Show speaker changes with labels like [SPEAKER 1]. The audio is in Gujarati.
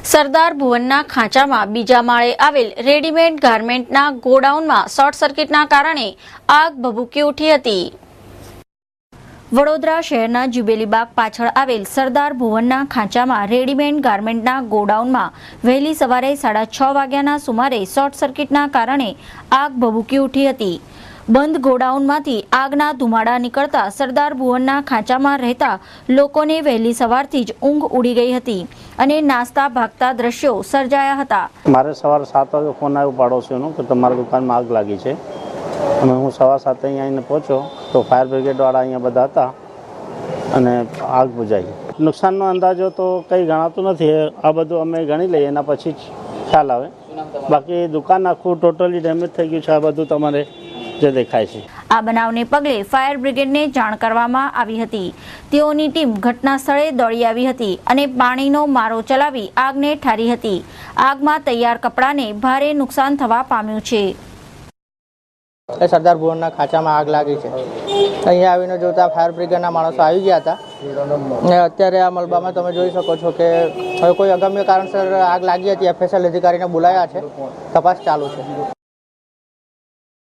[SPEAKER 1] સરદાર ભુવનના ખાંચામાં બીજા માળે આવેલ રેડીમેડ ગાર્મેન્ટના ગોડાઉનમાં શોર્ટ સર્કિટના કારણે આગ ભભૂકી ઉઠી હતી। વડોદરા શહેરના જ્યુબિલીબાગ પાછળ આવેલ સરદાર ભુવનના ખાંચામાં રેડીમેડ ગાર્મેન્ટના ગોડાઉનમાં વહેલી સવારે 6:30 વાગ્યાના સુમારે શોર્ટ સર્કિટના કારણે આગ ભભૂકી ઉઠી હતી। બંધ ગોડાઉનમાંથી આગના ધુમાડા નીકળતા સરદાર ભુવનના ખાંચામાં રહેતા લોકોને વહેલી સવારથી જ ઊંઘ ઉડી ગઈ હતી અને નાસ્તા ભાગતા દ્રશ્યો સર્જાયા હતા।
[SPEAKER 2] મારે સવારે 7 વાગે ફોન આવ્યો પાડોશીનો કે તમારી દુકાનમાં આગ લાગી છે અને હું 7:15 અહીંયા આવીને પહોંચ્યો તો ફાયર બ્રિગેડવાળા અહીંયા બધા હતા અને આગ બુઝાઈ। નુકસાનનો અંદાજો તો કંઈ ગણાતું નથી, આ બધું અમે ગણી લઈએ એના પછી જ ખ્યાલ આવે। બાકી દુકાન આખું ટોટલી ડેમેજ થઈ ગયું છે, આ બધું તમારે જે દેખાય છે।
[SPEAKER 1] આ બનાવને પગલે ફાયર બ્રિગેડને જાણ કરવામાં આવી હતી। તેઓની ટીમ ઘટના સ્થળે દોડી આવી હતી અને પાણીનો મારો ચલાવી આગને ઠારી હતી। આગમાં તૈયાર કપડાને ભારે નુકસાન થવા પામ્યું છે।
[SPEAKER 3] સરદાર ભુવનના ખાંચામાં આગ લાગી છે। અહીંયા આવીને જોતા ફાયર બ્રિગેડના માણસો આવી ગયા હતા અને અત્યારે આ મલબામાં તમે જોઈ શકો છો કે હવે કોઈ અગમ્ય કારણસર આગ લાગી હતી। FSL અધિકારીને બોલાયા છે, તપાસ ચાલુ છે।